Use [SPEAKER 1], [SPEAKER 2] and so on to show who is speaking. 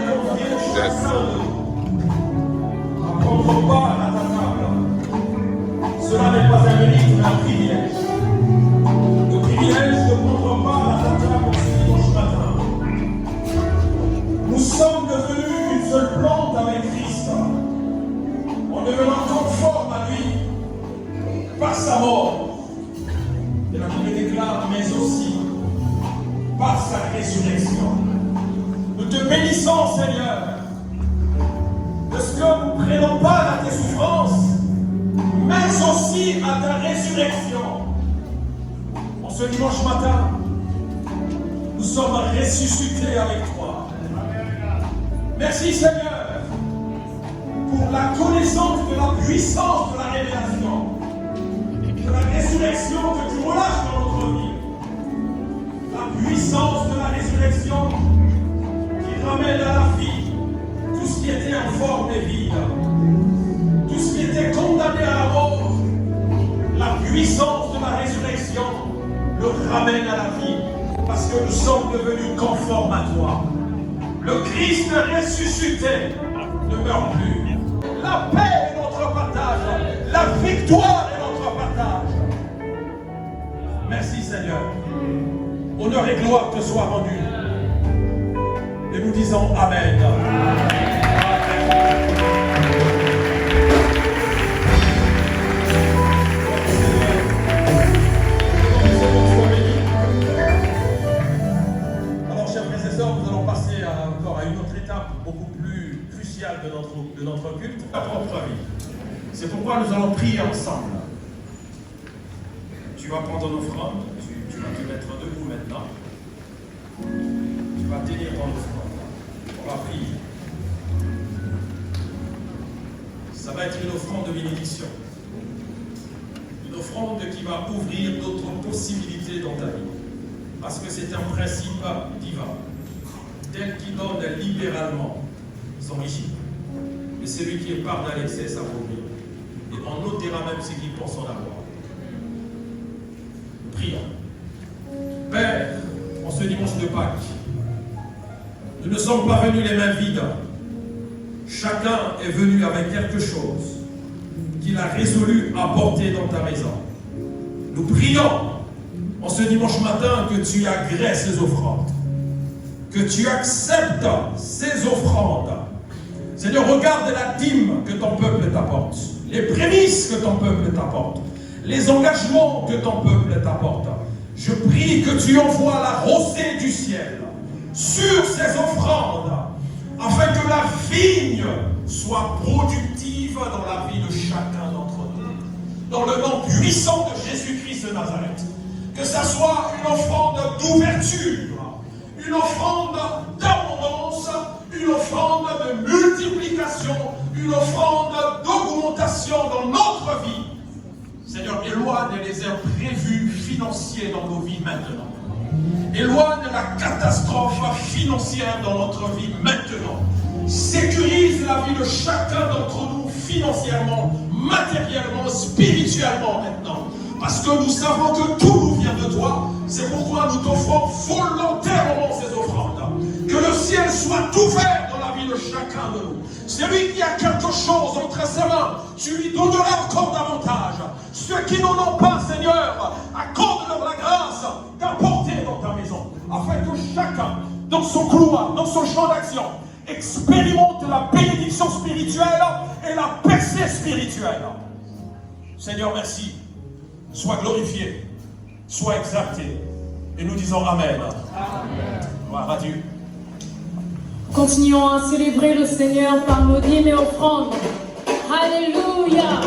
[SPEAKER 1] convié chacun de nous à prendre part à ta table. Cela n'est pas un mérite, mais un privilège. Le privilège de prendre part à ta table ce dimanche matin. Nous sommes devenus une seule plante avec Christ, en devenant conforme à lui, par sa mort. Et la Bible déclare, mais aussi par sa résurrection. Nous te bénissons, Seigneur, de ce que nous prenons part à tes souffrances, mais aussi à ta résurrection. En ce dimanche matin, nous sommes ressuscités avec toi. Merci, Seigneur, pour la connaissance de la puissance de la révélation, de la résurrection que tu relâches dans notre vie. La puissance de la résurrection qui ramène à la vie tout ce qui était informe et vide, tout ce qui était condamné à la mort. La puissance de la résurrection le ramène à la vie parce que nous sommes devenus conformes à toi. Le Christ ressuscité ne meurt plus. La paix est notre partage. La victoire est notre partage. Merci, Seigneur. Honneur et gloire te soient rendus. Et nous disons Amen. Alors, chers frères et sœurs, nous allons passer encore à une autre étape beaucoup plus cruciale de notre culte, la propre vie. C'est pourquoi nous allons prier ensemble. Tu vas prendre ton offrande, tu vas te mettre debout maintenant. Tu vas tenir ton offrande. On va prier. Ça va être une offrande de bénédiction. Une offrande qui va ouvrir d'autres possibilités dans ta vie. Parce que c'est un principe divin. Tel qui donne libéralement s'enrichit. Et celui qui épargne à l'excès s'appauvrit. Et on notera même ce qu'il pense en avoir. Prions. Père, en ce dimanche de Pâques, nous ne sommes pas venus les mains vides. Chacun est venu avec quelque chose qu'il a résolu apporter dans ta maison. Nous prions en ce dimanche matin que tu agrées ces offrandes, que tu acceptes ces offrandes. Seigneur, regarde la dîme que ton peuple t'apporte, les prémices que ton peuple t'apporte, les engagements que ton peuple t'apporte. Je prie que tu envoies la rosée du ciel sur ces offrandes, afin que la vigne soit productive dans la vie de chacun d'entre nous. Dans le nom puissant de Jésus-Christ de Nazareth, que ça soit une offrande d'ouverture, une offrande d'abondance, une offrande de multiplication, une offrande d'augmentation dans notre vie. Seigneur, éloigne les imprévus financiers dans nos vies maintenant. Éloigne la catastrophe financière dans notre vie maintenant. Sécurise la vie de chacun d'entre nous financièrement, matériellement, spirituellement maintenant. Parce que nous savons que tout nous vient de toi. C'est pourquoi nous t'offrons volontairement ces offrandes. Que le ciel soit ouvert dans la vie de chacun de nous. Celui qui a quelque chose entre ses mains, tu lui donneras encore davantage. Ceux qui n'en ont pas, Seigneur, accorde-leur la grâce d'apporter dans ta maison. Afin que chacun, dans son couloir, dans son champ d'action, expérimente la bénédiction spirituelle et la percée spirituelle. Seigneur, merci. Sois glorifié, sois exalté. Et nous disons Amen. Amen. Gloire à Dieu.
[SPEAKER 2] Continuons à célébrer le Seigneur par nos dîmes et offrandes. Alléluia.